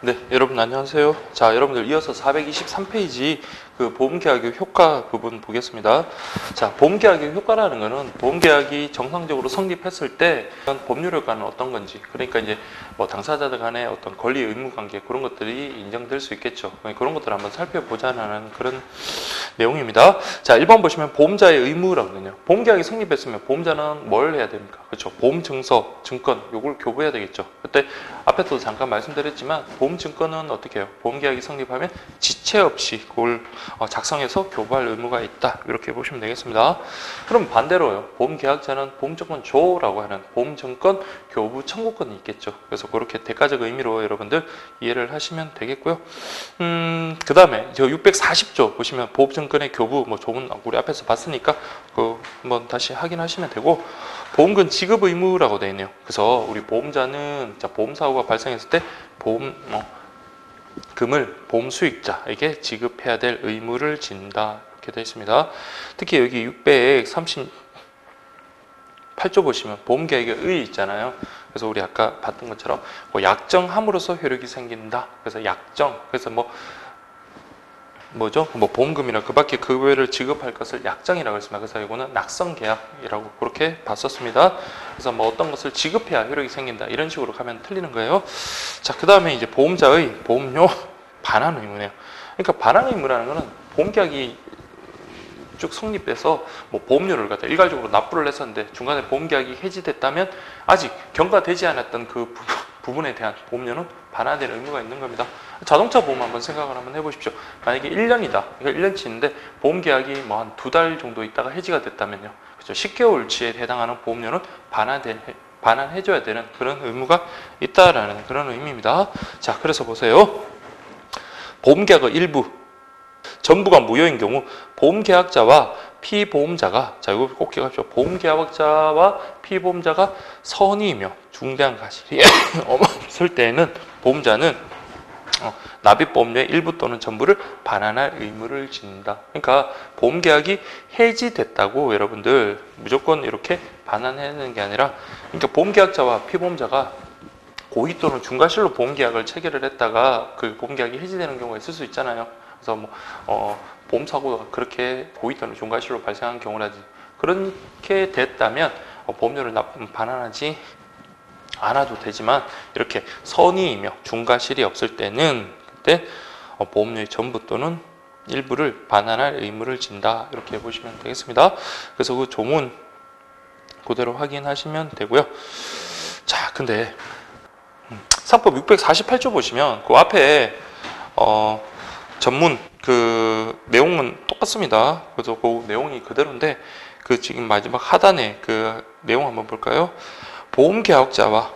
네, 여러분 안녕하세요. 자, 여러분들 이어서 423페이지 그 보험계약의 효과 부분 보겠습니다. 자, 보험계약의 효과라는 거는 보험계약이 정상적으로 성립했을 때 법률 효과는 어떤 건지, 그러니까 이제 뭐 당사자들 간의 어떤 권리 의무 관계 그런 것들이 인정될 수 있겠죠. 그런 것들을 한번 살펴보자는 그런 내용입니다. 자, 1번 보시면 보험자의 의무라고 하거든요. 보험계약이 성립했으면 보험자는 뭘 해야 됩니까? 그렇죠. 보험증서, 증권 요걸 교부해야 되겠죠. 그때 앞에서도 잠깐 말씀드렸지만 보험증권은 어떻게 해요? 보험계약이 성립하면 지체 없이 그걸 작성해서 교부할 의무가 있다. 이렇게 보시면 되겠습니다. 그럼 반대로요. 보험계약자는 보험증권조라고 하는 보험증권 교부 청구권이 있겠죠. 그래서 그렇게 대가적 의미로 여러분들 이해를 하시면 되겠고요. 그 다음에 저 640조 보시면 보험증권의 교부 뭐 조문 우리 앞에서 봤으니까 그 한번 다시 확인하시면 되고, 보험금 지급 의무라고 되어 있네요. 그래서 우리 보험자는 보험사고가 발생했을 때 보험금을 보험수익자에게 지급해야 될 의무를 진다. 이렇게 되어 있습니다. 특히 여기 638조 보시면 보험계약의 의 있잖아요. 그래서 우리 아까 봤던 것처럼 뭐 약정함으로써 효력이 생긴다. 그래서 약정, 그래서 뭐죠? 뭐 보험금이나 그 밖에 그 외를 지급할 것을 약정이라고 했습니다. 그래서 이거는 낙성계약이라고 그렇게 봤었습니다. 그래서 뭐 어떤 것을 지급해야 효력이 생긴다 이런 식으로 가면 틀리는 거예요. 자, 그 다음에 이제 보험자의 보험료 반환 의무네요. 그러니까 반환 의무라는 거는 보험계약이 쭉 성립돼서 뭐 보험료를 갖다 일괄적으로 납부를 했었는데 중간에 보험계약이 해지됐다면 아직 경과되지 않았던 그 부분에 대한 보험료는 반환될 의무가 있는 겁니다. 자동차 보험 한번 생각을 한번 해보십시오. 만약에 1년이다. 그러니까 1년치인데 보험계약이 뭐 한 2달 정도 있다가 해지가 됐다면요. 그렇죠. 10개월치에 해당하는 보험료는 반환해줘야 되는 그런 의무가 있다라는 그런 의미입니다. 자, 그래서 보세요. 보험계약의 일부, 전부가 무효인 경우 보험계약자와 피보험자가, 자 이거 꼭 기억하십시오. 보험계약자와 피보험자가 선의이며 중대한 과실이 없을 때에는 보험자는 납입보험료의 일부 또는 전부를 반환할 의무를 진다. 그러니까 보험계약이 해지됐다고 여러분들 무조건 이렇게 반환해야 되는 게 아니라, 그러니까 보험계약자와 피보험자가 고의 또는 중과실로 보험계약을 체결을 했다가 그 보험계약이 해지되는 경우가 있을 수 있잖아요. 그래서 보험사고가 그렇게 고의 또는 중과실로 발생한 경우라든지 그렇게 됐다면 보험료를 반환하지 않아도 되지만, 이렇게 선의이며 중과실이 없을 때는 그때 보험료의 전부 또는 일부를 반환할 의무를 진다. 이렇게 보시면 되겠습니다. 그래서 그 조문 그대로 확인하시면 되고요. 자, 근데 상법 648조 보시면 그 앞에 전문 그 내용은 똑같습니다. 그래서 그 내용이 그대로인데 그 지금 마지막 하단에 그 내용 한번 볼까요? 보험계약자와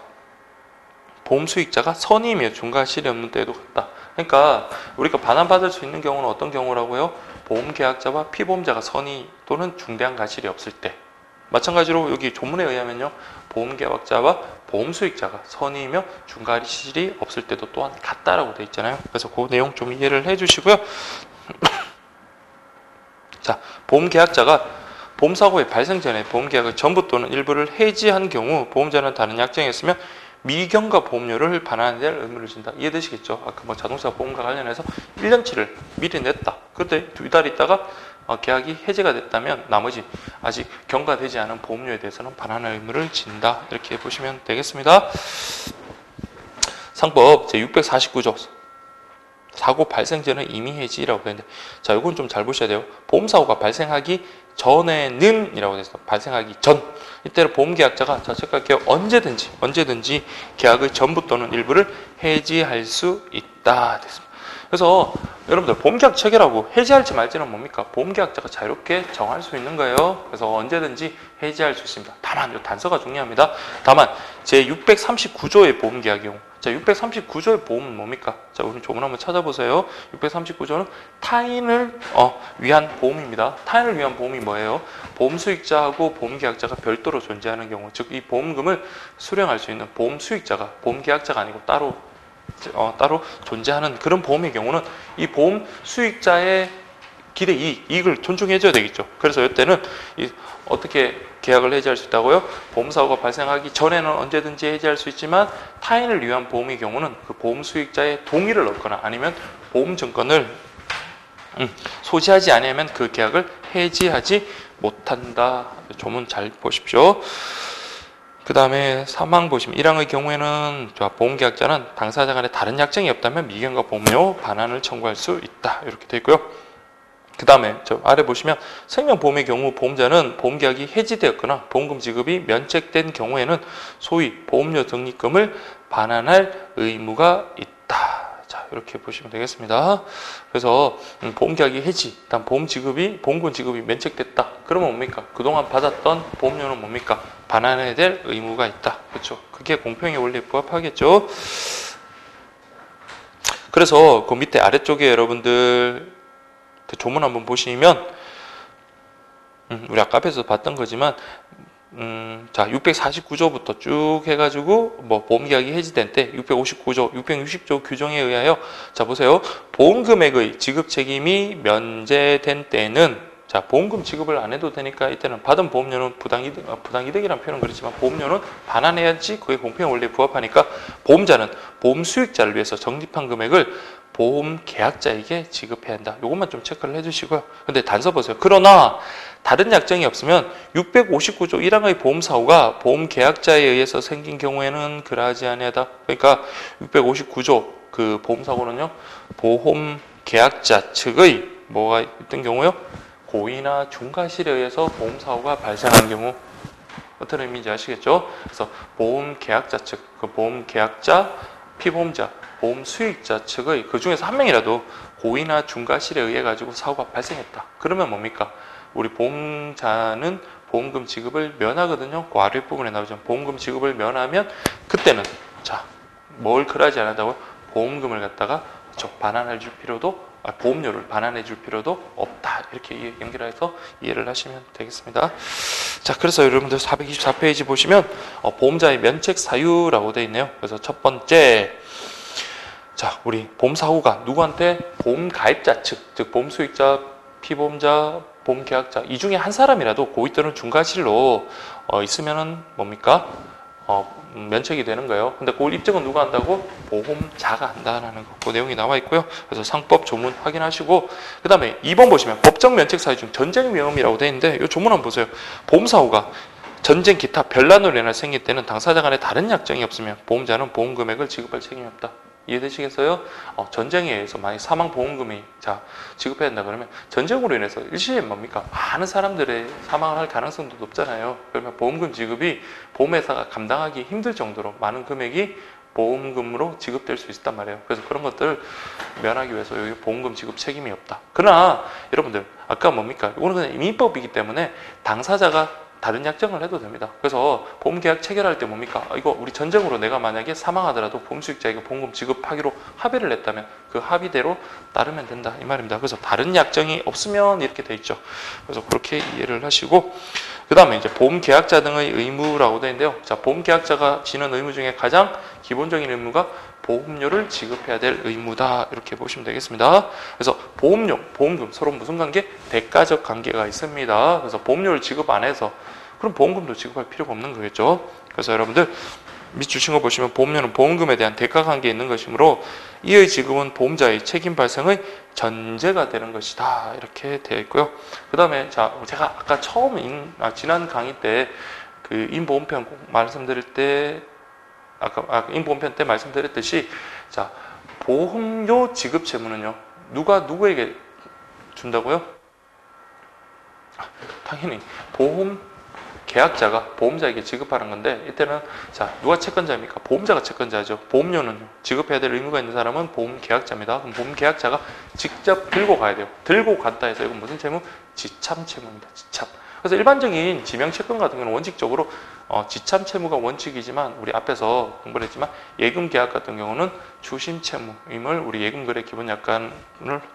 보험수익자가 선의이며 중과실이 없는 때에도 같다. 그러니까 우리가 반환받을 수 있는 경우는 어떤 경우라고요? 보험계약자와 피보험자가 선의 또는 중대한 과실이 없을 때. 마찬가지로 여기 조문에 의하면요, 보험계약자와 보험수익자가 선의이며 중과실이 없을 때도 또한 같다라고 되어 있잖아요. 그래서 그 내용 좀 이해를 해주시고요. 자, 보험계약자가 보험사고의 발생 전에 보험계약의 전부 또는 일부를 해지한 경우 보험자는 다른 약정이 있으면 미경과 보험료를 반환해야 될 의무를 진다. 이해되시겠죠? 아까 뭐 자동차 보험과 관련해서 1년치를 미리 냈다. 그때 2달 있다가 계약이 해지가 됐다면 나머지 아직 경과되지 않은 보험료에 대해서는 반환할 의무를 진다. 이렇게 보시면 되겠습니다. 상법 제649조 사고 발생 전의 임의 해지라고 되는데, 자, 이건 좀 잘 보셔야 돼요. 보험사고가 발생하기 전에는 이라고 되어 있습니다. 발생하기 전. 이때는 보험계약자가, 자, 체크할게요. 언제든지 계약의 전부 또는 일부를 해지할 수 있다. 됐습니다. 그래서 여러분들 보험계약 체결하고 해지할지 말지는 뭡니까? 보험계약자가 자유롭게 정할 수 있는 거예요. 그래서 언제든지 해지할 수 있습니다. 다만 이 단서가 중요합니다. 다만 제639조의 보험계약의 경우, 자, 639조의 보험은 뭡니까? 자, 우리 조문 한번 찾아보세요. 639조는 타인을 위한 보험입니다. 타인을 위한 보험이 뭐예요? 보험수익자하고 보험계약자가 별도로 존재하는 경우, 즉 이 보험금을 수령할 수 있는 보험수익자가 보험계약자가 아니고 따로 존재하는 그런 보험의 경우는 이 보험 수익자의 기대 이익을 존중해줘야 되겠죠. 그래서 이때는 어떻게 계약을 해지할 수 있다고요? 보험사고가 발생하기 전에는 언제든지 해지할 수 있지만 타인을 위한 보험의 경우는 그 보험 수익자의 동의를 얻거나 아니면 보험 증권을 소지하지 않으면 그 계약을 해지하지 못한다. 조문 잘 보십시오. 그 다음에 3항 보시면 1항의 경우에는 보험계약자는 당사자 간에 다른 약정이 없다면 미경과 보험료 반환을 청구할 수 있다. 이렇게 되어 있고요. 그 다음에 저 아래 보시면 생명보험의 경우 보험자는 보험계약이 해지되었거나 보험금 지급이 면책된 경우에는 소위 보험료 적립금을 반환할 의무가 있다. 자, 이렇게 보시면 되겠습니다. 그래서 보험계약이 해지, 일단 보험금 지급이 면책됐다. 그러면 뭡니까? 그동안 받았던 보험료는 뭡니까? 반환해야 될 의무가 있다. 그렇죠? 그게 공평의 원리에 부합하겠죠. 그래서 그 밑에 아래쪽에 여러분들 조문 한번 보시면 우리 아까 앞에서 봤던 거지만 자 649조부터 쭉 해가지고 뭐 보험계약이 해지된 때 659조, 660조 규정에 의하여 자 보세요. 보험금액의 지급 책임이 면제된 때는 자 보험금 지급을 안 해도 되니까 이때는 받은 보험료는 부당이득이라는 표현은 그렇지만 보험료는 반환해야지 그게 공평의 원리에 부합하니까 보험자는 보험 수익자를 위해서 적립한 금액을 보험 계약자에게 지급해야 한다. 이것만 좀 체크를 해주시고요. 근데 단서 보세요. 그러나 다른 약정이 없으면 659조 1항의 보험사고가 보험 계약자에 의해서 생긴 경우에는 그러하지 아니하다. 그러니까 659조 그 보험사고는요. 보험 계약자 측의 뭐가 있던 경우요? 고의나 중과실에 의해서 보험사고가 발생한 경우 어떤 의미인지 아시겠죠? 그래서 보험 계약자 측, 그 보험 계약자, 피보험자, 보험 수익자 측의 그 중에서 한 명이라도 고의나 중과실에 의해 가지고 사고가 발생했다. 그러면 뭡니까? 우리 보험자는 보험금 지급을 면하거든요. 그 아래 부분에 나오죠. 보험금 지급을 면하면 그때는 자, 뭘 그러하지 않는다고요? 보험금을 갖다가 반환해 줄 필요도 보험료를 반환해 줄 필요도 없다. 이렇게 연결해서 이해를 하시면 되겠습니다. 자, 그래서 여러분들 424페이지 보시면 보험자의 면책 사유라고 되어 있네요. 그래서 첫 번째 자, 우리 보험사고가 누구한테 보험 가입자 측, 즉 보험 수익자, 피보험자, 보험 계약자 이 중에 한 사람이라도 고의 또는 중과실로 있으면은 뭡니까? 면책이 되는 거예요. 근데 그걸 입증은 누가 한다고? 보험자가 한다는 거. 그 내용이 나와 있고요. 그래서 상법 조문 확인하시고 그 다음에 2번 보시면 법정 면책 사유 중 전쟁 위험이라고 되어 있는데 이 조문 한번 보세요. 보험사고가 전쟁 기타 별난으로 인해 생길 때는 당사자 간에 다른 약정이 없으면 보험자는 보험 금액을 지급할 책임이 없다. 이해되시겠어요? 전쟁에 의해서 만약 사망 보험금이 지급해야 한다 그러면 전쟁으로 인해서 일시에 뭡니까? 많은 사람들의 사망을 할 가능성도 높잖아요. 그러면 보험금 지급이 보험회사가 감당하기 힘들 정도로 많은 금액이 보험금으로 지급될 수 있단 말이에요. 그래서 그런 것들을 면하기 위해서 여기 보험금 지급 책임이 없다. 그러나 여러분들 아까 뭡니까? 이거는 그냥 민법이기 때문에 당사자가 다른 약정을 해도 됩니다. 그래서 보험계약 체결할 때 뭡니까? 이거 우리 전쟁으로 내가 만약에 사망하더라도 보험수익자에게 보험금 지급하기로 합의를 했다면 그 합의대로 따르면 된다 이 말입니다. 그래서 다른 약정이 없으면 이렇게 돼 있죠. 그래서 그렇게 이해를 하시고 그 다음에 이제 보험계약자 등의 의무라고 되어 있는데요. 자, 보험계약자가 지는 의무 중에 가장 기본적인 의무가 보험료를 지급해야 될 의무다 이렇게 보시면 되겠습니다. 그래서 보험료, 보험금 서로 무슨 관계? 대가적 관계가 있습니다. 그래서 보험료를 지급 안 해서 그럼 보험금도 지급할 필요가 없는 거겠죠. 그래서 여러분들 밑 주신 거 보시면 보험료는 보험금에 대한 대가 관계에 있는 것이므로 이의 지급은 보험자의 책임 발생의 전제가 되는 것이다 이렇게 되어 있고요. 그 다음에 자 제가 아까 처음 지난 강의 때 그 인보험편 말씀드릴 때 아까 인보험편 때 말씀드렸듯이 자 보험료 지급 채무는요 누가 누구에게 준다고요? 당연히 보험 계약자가 보험자에게 지급하는 건데 이때는 자 누가 채권자입니까? 보험자가 채권자죠. 보험료는 지급해야 될 의무가 있는 사람은 보험 계약자입니다. 그럼 보험 계약자가 직접 들고 가야 돼요. 들고 갔다 해서 이건 무슨 채무? 지참 채무입니다. 지참. 그래서 일반적인 지명 채권 같은 경우는 원칙적으로 지참 채무가 원칙이지만 우리 앞에서 공부를 했지만 예금 계약 같은 경우는 주심 채무임을 우리 예금 거래 기본 약관을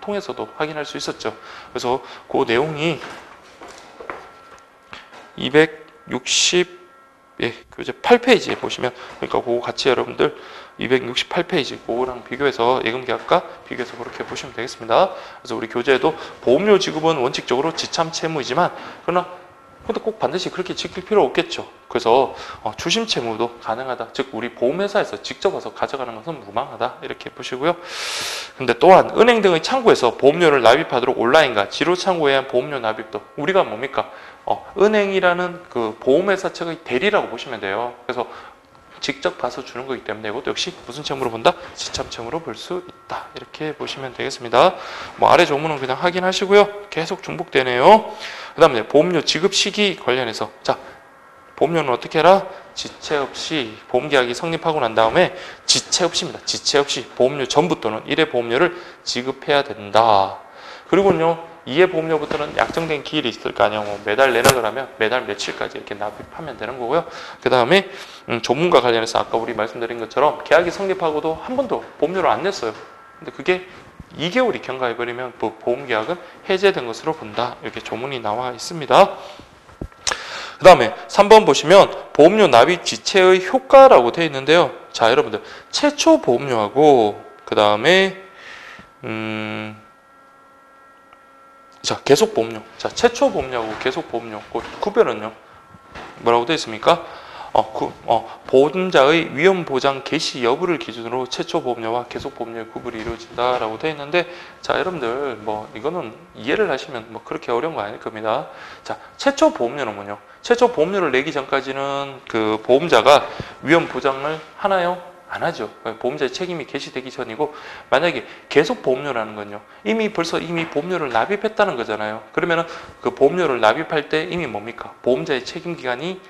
통해서도 확인할 수 있었죠. 그래서 그 내용이 260 교재 8페이지에 보시면 그러니까 그거 같이 여러분들 268페이지 그거랑 비교해서 예금 계약과 비교해서 그렇게 보시면 되겠습니다. 그래서 우리 교재에도 보험료 지급은 원칙적으로 지참 채무이지만 그러나 근데 꼭 반드시 그렇게 지킬 필요 없겠죠. 그래서 주심 채무도 가능하다. 즉 우리 보험회사에서 직접 와서 가져가는 것은 무방하다. 이렇게 보시고요. 근데 또한 은행 등의 창구에서 보험료를 납입하도록 온라인과 지로 창구에 의한 보험료 납입도 우리가 뭡니까? 은행이라는 그 보험회사 측의 대리라고 보시면 돼요. 그래서 직접 가서 주는 거기 때문에 이것도 역시 무슨 채무로 본다? 지참 채무로 볼 수 있다. 이렇게 보시면 되겠습니다. 뭐 아래 조문은 그냥 확인하시고요. 계속 중복되네요. 그 다음에 보험료 지급 시기 관련해서 자, 보험료는 어떻게 해라? 지체 없이 보험계약이 성립하고 난 다음에 지체 없이입니다. 지체 없이 보험료 전부 또는 1회 보험료를 지급해야 된다. 그리고요. 2회 보험료부터는 약정된 기일이 있을 거 아니에요. 뭐 매달 내라 그러면 매달 며칠까지 이렇게 납입하면 되는 거고요. 그 다음에 조문과 관련해서 아까 우리 말씀드린 것처럼 계약이 성립하고도 한 번도 보험료를 안 냈어요. 근데 그게 2개월이 경과해버리면 보험계약은 해제된 것으로 본다. 이렇게 조문이 나와 있습니다. 그 다음에 3번 보시면 보험료 납입 지체의 효과라고 되어 있는데요. 자, 여러분들 최초 보험료하고 그 다음에 자, 계속 보험료. 자, 최초 보험료하고 계속 보험료. 그 구별은요. 뭐라고 되어 있습니까? 보험자의 위험 보장 개시 여부를 기준으로 최초 보험료와 계속 보험료의 구분이 이루어진다라고 되어 있는데, 자, 여러분들 뭐 이거는 이해를 하시면 뭐 그렇게 어려운 거 아닐 겁니다. 자, 최초 보험료는 뭐냐? 최초 보험료를 내기 전까지는 그 보험자가 위험 보장을 하나요? 안 하죠. 보험자의 책임이 개시되기 전이고, 만약에 계속 보험료라는 건요. 이미 보험료를 납입했다는 거잖아요. 그러면은 그 보험료를 납입할 때 이미 뭡니까? 보험자의 책임 기간이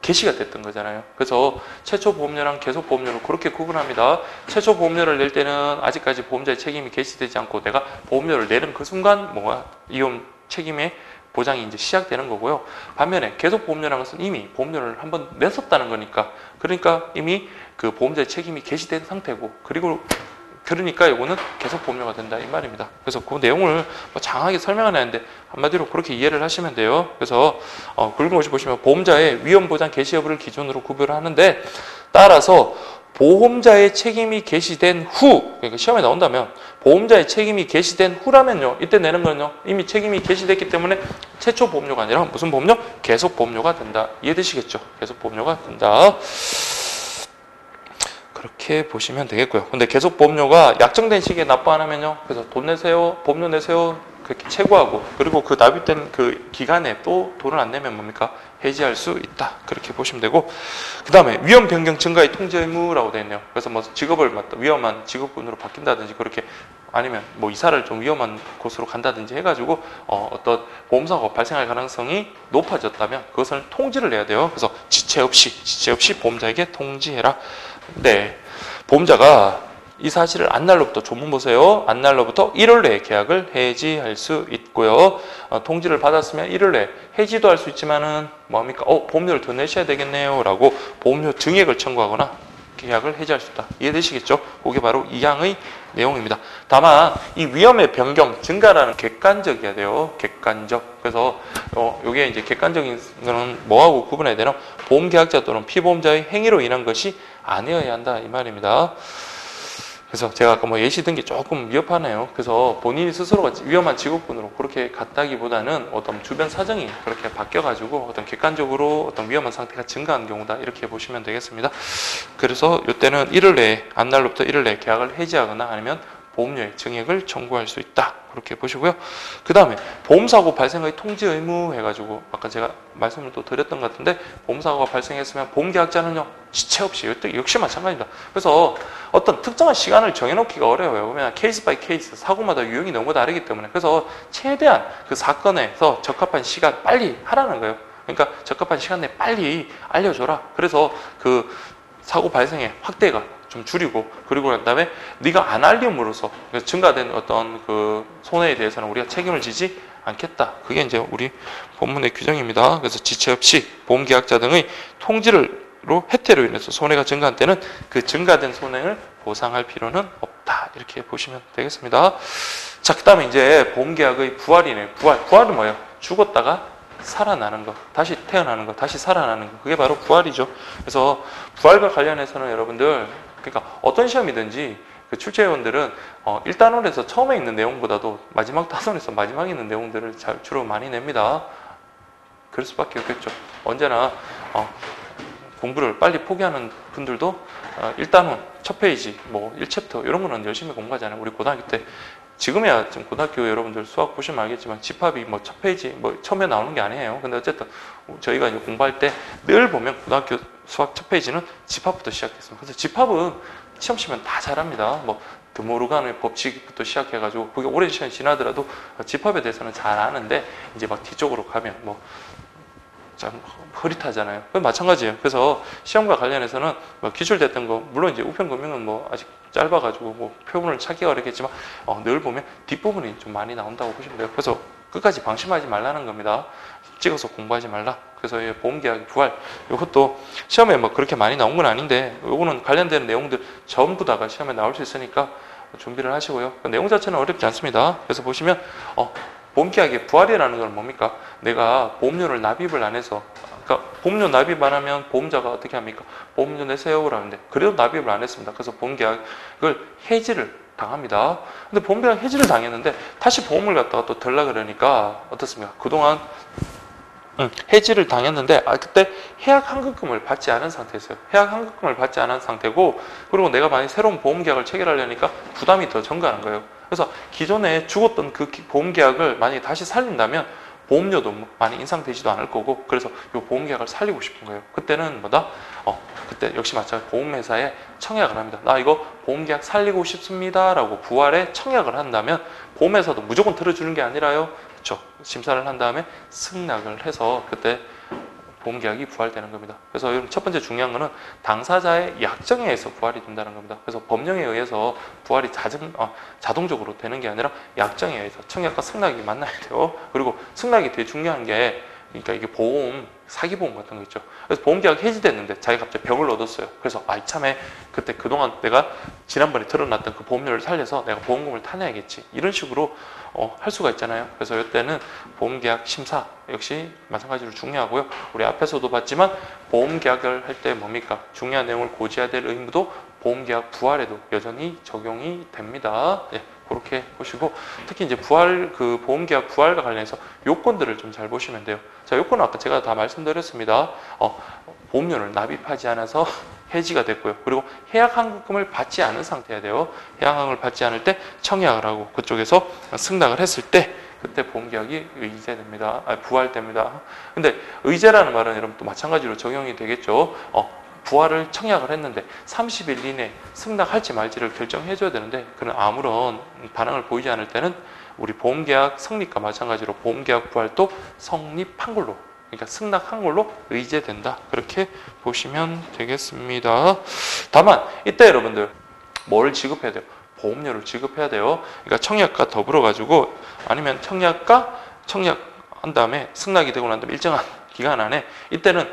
개시가 됐던 거잖아요. 그래서 최초 보험료랑 계속 보험료를 그렇게 구분합니다. 최초 보험료를 낼 때는 아직까지 보험자의 책임이 개시되지 않고 내가 보험료를 내는 그 순간 위험 책임의 보장이 이제 시작되는 거고요. 반면에 계속 보험료라는 것은 이미 보험료를 한번 냈었다는 거니까, 그러니까 이미 그 보험자의 책임이 개시된 상태고, 그러니까 이거는 계속 보험료가 된다 이 말입니다. 그래서 그 내용을 장하게 설명은 하는데 한마디로 그렇게 이해를 하시면 돼요. 그래서 굵은 것이 보시면 보험자의 위험 보장 개시 여부를 기준으로 구별을 하는데, 따라서 보험자의 책임이 개시된 후, 그러니까 시험에 나온다면 보험자의 책임이 개시된 후라면요, 이때 내는 거는요 이미 책임이 개시됐기 때문에 최초 보험료가 아니라 무슨 보험료? 계속 보험료가 된다. 이해되시겠죠? 계속 보험료가 된다. 그렇게 보시면 되겠고요. 근데 계속 보험료가 약정된 시기에 납부 안 하면요, 그래서 돈 내세요, 보험료 내세요, 그렇게 최고하고, 그리고 그 납입된 그 기간에 또 돈을 안 내면 뭡니까? 해지할 수 있다. 그렇게 보시면 되고, 그 다음에 위험 변경 증가의 통지 의무라고 되어 있네요. 그래서 뭐 직업을 위험한 직업군으로 바뀐다든지, 그렇게 아니면 뭐 이사를 좀 위험한 곳으로 간다든지 해가지고 어떤 보험사고가 발생할 가능성이 높아졌다면 그것을 통지를 내야 돼요. 그래서 지체 없이 보험자에게 통지해라. 네, 보험자가 이 사실을 안날로부터, 조문 보세요. 안날로부터 1월 내에 계약을 해지할 수 있고요. 통지를 받았으면 1월 내에 해지도 할 수 있지만은 뭡니까? 보험료를 더 내셔야 되겠네요 라고 보험료 증액을 청구하거나 계약을 해지할 수 있다. 이해되시겠죠? 그게 바로 이 항의 내용입니다. 다만 이 위험의 변경, 증가라는 객관적이어야 돼요. 객관적. 그래서 이게 이제 객관적인 거는 뭐하고 구분해야 되나? 보험계약자 또는 피보험자의 행위로 인한 것이 아니어야 한다 이 말입니다. 그래서 제가 아까 뭐 예시 든 게 조금 위협하네요. 그래서 본인이 스스로가 위험한 직업군으로 그렇게 갔다기보다는 어떤 주변 사정이 그렇게 바뀌어가지고 어떤 객관적으로 어떤 위험한 상태가 증가한 경우다 이렇게 보시면 되겠습니다. 그래서 이때는 1월 내에, 안날로부터 1월 내에 계약을 해지하거나 아니면 보험료의 증액을 청구할 수 있다. 그렇게 보시고요. 그 다음에 보험사고 발생의 통지 의무 해가지고 아까 제가 말씀을 또 드렸던 것 같은데, 보험사고가 발생했으면 보험계약자는요 지체 없이, 역시 마찬가지입니다. 그래서 어떤 특정한 시간을 정해놓기가 어려워요. 왜냐하면 케이스 바이 케이스, 사고마다 유형이 너무 다르기 때문에. 그래서 최대한 그 사건에서 적합한 시간 빨리 하라는 거예요. 그러니까 적합한 시간 내에 빨리 알려줘라. 그래서 그 사고 발생의 확대가 좀 줄이고, 그리고 난 다음에 네가 안 알림으로써 증가된 어떤 그 손해에 대해서는 우리가 책임을 지지 않겠다. 그게 이제 우리 본문의 규정입니다. 그래서 지체 없이 보험계약자 등의 통지로 혜택으로 인해서 손해가 증가한 때는 그 증가된 손해를 보상할 필요는 없다. 이렇게 보시면 되겠습니다. 자, 그 다음에 이제 보험계약의 부활이네요. 부활은 뭐예요? 죽었다가 살아나는 거, 다시 태어나는 거, 다시 살아나는 거, 그게 바로 부활이죠. 그래서 부활과 관련해서는 여러분들, 그러니까 어떤 시험이든지 그 출제위원들은 1단원에서 처음에 있는 내용보다도 마지막 단원에서 마지막에 있는 내용들을 주로 많이 냅니다. 그럴 수밖에 없겠죠. 언제나 공부를 빨리 포기하는 분들도 일단은 첫 페이지, 뭐 1챕터 이런 거는 열심히 공부하잖아요. 우리 고등학교 때 지금이야 좀 고등학교 여러분들 수학 보시면 알겠지만 집합이 뭐 첫 페이지 뭐 처음에 나오는 게 아니에요. 근데 어쨌든 저희가 이제 공부할 때 늘 보면 고등학교 수학 첫 페이지는 집합부터 시작했습니다. 그래서 집합은 시험 치면 다 잘합니다. 뭐 드모르간의 법칙부터 시작해가지고 그게 오랜 시간이 지나더라도 집합에 대해서는 잘 아는데 이제 막 뒤쪽으로 가면 뭐 참 흐릿하잖아요. 마찬가지예요. 그래서 시험과 관련해서는 뭐 기출됐던 거 물론 이제 우편금융은 뭐 아직 짧아가지고 뭐 표본을 찾기가 어렵겠지만 늘 보면 뒷부분이 좀 많이 나온다고 보시면 돼요. 그래서 끝까지 방심하지 말라는 겁니다. 찍어서 공부하지 말라. 그래서 보험계약 부활 이것도 시험에 뭐 그렇게 많이 나온 건 아닌데 이거는 관련되는 내용들 전부 다가 시험에 나올 수 있으니까 준비를 하시고요. 내용 자체는 어렵지 않습니다. 그래서 보시면 보험계약의 부활이라는 건 뭡니까? 내가 보험료를 납입을 안 해서 그러니까 보험료 납입 안 하면 보험자가 어떻게 합니까? 보험료 내세요라는데 그래도 납입을 안 했습니다. 그래서 보험계약을 해지를 당합니다. 근데 보험계약 해지를 당했는데 다시 보험을 갖다가 또 들라 그러니까 어떻습니까? 그동안 해지를 당했는데 그때 해약 환급금을 받지 않은 상태였어요. 해약 환급금을 받지 않은 상태고 그리고 내가 만약 새로운 보험계약을 체결하려니까 부담이 더 증가하는 거예요. 그래서 기존에 죽었던 그 보험계약을 만약에 다시 살린다면 보험료도 많이 인상되지도 않을 거고 그래서 이 보험계약을 살리고 싶은 거예요. 그때는 뭐다? 그때 역시 마찬가지 보험회사에 청약을 합니다. 나 이거 보험계약 살리고 싶습니다 라고 부활에 청약을 한다면 보험회사도 무조건 들어주는 게 아니라요. 그렇죠. 심사를 한 다음에 승낙을 해서 그때 보험계약이 부활되는 겁니다. 그래서 첫 번째 중요한 거는 당사자의 약정에 의해서 부활이 된다는 겁니다. 그래서 법령에 의해서 부활이 자동적으로 되는 게 아니라 약정에 의해서 청약과 승낙이 만나야 돼요. 그리고 승낙이 되게 중요한 게 그러니까 이게 보험, 사기보험 같은 거 있죠. 그래서 보험계약 해지됐는데 자기가 갑자기 병을 얻었어요. 그래서 이참에 그때 그동안 내가 지난번에 틀어놨던 그 보험료를 살려서 내가 보험금을 타내야겠지. 이런 식으로 할 수가 있잖아요. 그래서 이때는 보험계약 심사 역시 마찬가지로 중요하고요. 우리 앞에서도 봤지만 보험계약을 할 때 뭡니까? 중요한 내용을 고지해야 될 의무도 보험계약 부활에도 여전히 적용이 됩니다. 예. 그렇게 보시고 특히 이제 보험계약 부활과 관련해서 요건들을 좀 잘 보시면 돼요. 자, 요건은 아까 제가 다 말씀드렸습니다. 보험료를 납입하지 않아서 해지가 됐고요. 그리고 해약 환급금을 받지 않은 상태여야 돼요. 해약 환급금을 받지 않을 때 청약을 하고 그쪽에서 승낙을 했을 때 그때 보험계약이 의제됩니다. 부활됩니다. 근데 의제라는 말은 여러분 또 마찬가지로 적용이 되겠죠. 부활을 청약을 했는데 30일 이내 승낙할지 말지를 결정해줘야 되는데 그런 아무런 반응을 보이지 않을 때는 우리 보험계약 성립과 마찬가지로 보험계약 부활도 성립한 걸로 그러니까 승낙한 걸로 의제된다. 그렇게 보시면 되겠습니다. 다만 이때 여러분들 뭘 지급해야 돼요? 보험료를 지급해야 돼요. 그러니까 청약과 더불어 가지고 아니면 청약한 다음에 승낙이 되고 난 다음에 일정한 기간 안에 이때는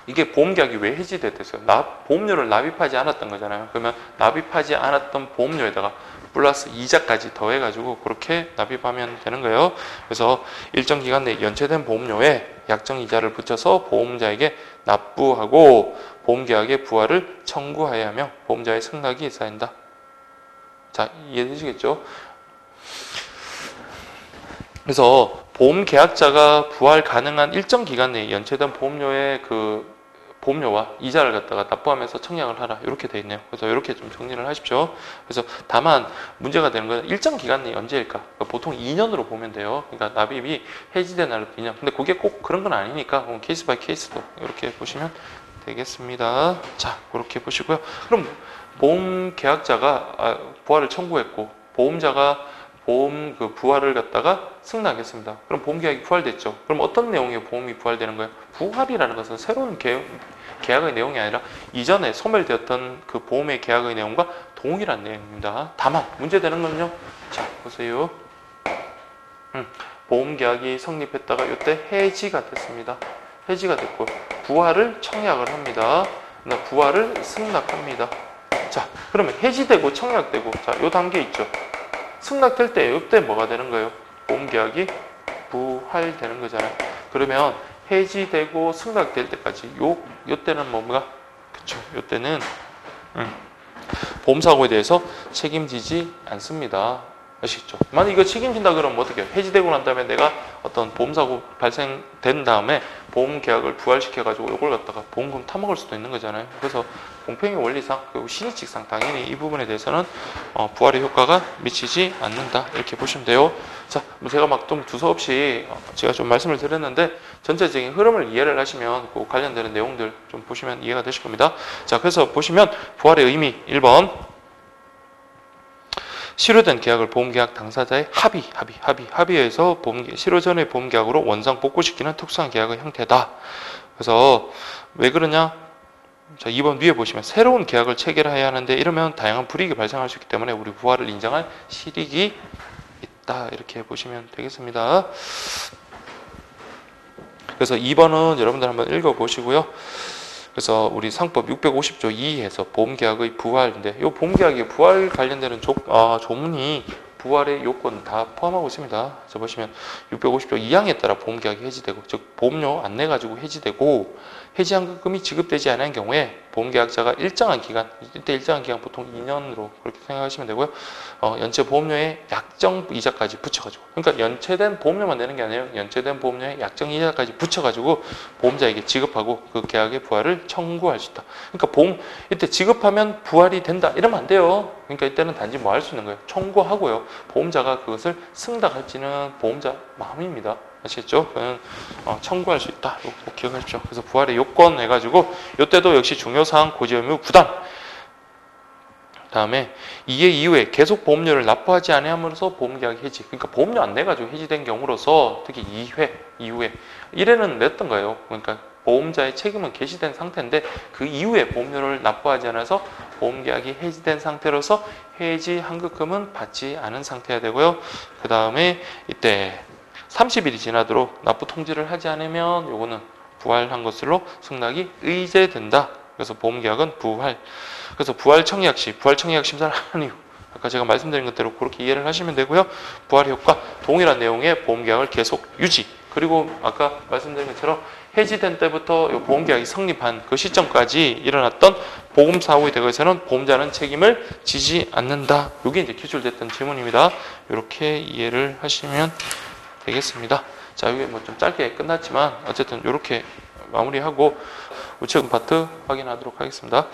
이게 보험계약이 왜 해지됐어요? 보험료를 납입하지 않았던 거잖아요. 그러면 납입하지 않았던 보험료에다가 플러스 이자까지 더해가지고 그렇게 납입하면 되는 거예요. 그래서 일정 기간 내에 연체된 보험료에 약정 이자를 붙여서 보험자에게 납부하고 보험계약의 부활을 청구하여야 하며 보험자의 승낙이 있어야 한다. 자, 이해되시겠죠? 그래서 보험계약자가 부활 가능한 일정 기간 내에 연체된 보험료의 보험료와 이자를 갖다가 납부하면서 청약을 하라. 이렇게 돼 있네요. 그래서 이렇게 좀 정리를 하십시오. 그래서 다만 문제가 되는 건 일정 기간 내에 언제일까? 그러니까 보통 2년으로 보면 돼요. 그러니까 납입이 해지된 날부터 2년. 근데 그게 꼭 그런 건 아니니까 케이스 바이 케이스도 이렇게 보시면 되겠습니다. 자, 그렇게 보시고요. 그럼 보험계약자가 부활을 청구했고 보험자가 보험 부활을 갖다가 승낙했습니다. 그럼 보험계약이 부활됐죠. 그럼 어떤 내용의 보험이 부활되는 거예요? 부활이라는 것은 새로운 계약의 내용이 아니라 이전에 소멸되었던 그 보험의 계약의 내용과 동일한 내용입니다. 다만 문제되는 건요. 자, 보세요. 보험계약이 성립했다가 이때 해지가 됐습니다. 해지가 됐고 부활을 청약을 합니다. 부활을 승낙합니다. 자, 그러면 해지되고 청약되고 자, 요 단계 있죠. 승낙될 때 이때 뭐가 되는 거예요? 보험계약이 부활되는 거잖아요. 그러면 해지되고 승낙될 때까지 요 때는 뭔가 그쵸? 요 때는 보험사고에 대해서 책임지지 않습니다. 아시겠죠? 만약 이거 책임진다 그러면 어떻게 해요? 해지되고 난 다음에 내가 어떤 보험사고 발생된 다음에 보험 계약을 부활시켜가지고 이걸 갖다가 보험금 타먹을 수도 있는 거잖아요. 그래서 공평의 원리상 그리고 신의칙상 당연히 이 부분에 대해서는 부활의 효과가 미치지 않는다 이렇게 보시면 돼요. 자, 제가 막 좀 두서없이 제가 좀 말씀을 드렸는데 전체적인 흐름을 이해를 하시면 그 관련되는 내용들 좀 보시면 이해가 되실 겁니다. 자, 그래서 보시면 부활의 의미 1번 실효된 계약을 보험계약 당사자의 합의에서 실효 전의 보험계약으로 원상 복구시키는 특수한 계약의 형태다. 그래서 왜 그러냐? 자, 2번 위에 보시면 새로운 계약을 체결해야 하는데 이러면 다양한 불이익이 발생할 수 있기 때문에 우리 부활을 인정할 실익이 있다. 이렇게 보시면 되겠습니다. 그래서 2번은 여러분들 한번 읽어보시고요. 그래서 우리 상법 650조 2에서 보험계약의 부활인데 이 보험계약의 부활 관련되는 조문이 부활의 요건 다 포함하고 있습니다. 그래서 보시면 650조 2항에 따라 보험계약이 해지되고 즉 보험료 안 내가지고 해지되고 해지환급금이 지급되지 않은 경우에 보험계약자가 일정한 기간, 이때 일정한 기간 보통 2년으로 그렇게 생각하시면 되고요. 연체 보험료에 약정 이자까지 붙여가지고 그러니까 연체된 보험료만 내는 게 아니에요. 연체된 보험료에 약정 이자까지 붙여가지고 보험자에게 지급하고 그 계약의 부활을 청구할 수 있다. 그러니까 이때 지급하면 부활이 된다 이러면 안 돼요. 그러니까 이때는 단지 뭐 할 수 있는 거예요? 청구하고요. 보험자가 그것을 승낙할지는 보험자 마음입니다. 아시겠죠? 그건 청구할 수 있다. 이거 꼭 기억하십시오. 그래서 부활의 요건 해가지고 이때도 역시 중요사항 고지 의무 부담. 다음에 이해 이후에 계속 보험료를 납부하지 않음으로써 보험계약 해지. 그러니까 보험료 안 내가지고 해지된 경우로서 특히 2회 이후에 1회는 냈던 거예요. 그러니까 보험자의 책임은 개시된 상태인데 그 이후에 보험료를 납부하지 않아서 보험계약이 해지된 상태로서 해지 환급금은 받지 않은 상태가 되고요. 그 다음에 이때 30일이 지나도록 납부 통지를 하지 않으면 요거는 부활한 것으로 승낙이 의제된다. 그래서 보험계약은 부활. 그래서 부활 청약 시 부활 청약 심사를 하는 이유. 아까 제가 말씀드린 것대로 그렇게 이해를 하시면 되고요. 부활 효과 동일한 내용의 보험계약을 계속 유지. 그리고 아까 말씀드린 것처럼 해지된 때부터 보험계약이 성립한 그 시점까지 일어났던 보험사고에 대해서는 보험자는 책임을 지지 않는다. 이게 이제 기출됐던 질문입니다. 이렇게 이해를 하시면 되겠습니다. 자, 이게 뭐 좀 짧게 끝났지만 어쨌든 이렇게 마무리하고 우체국 파트 확인하도록 하겠습니다.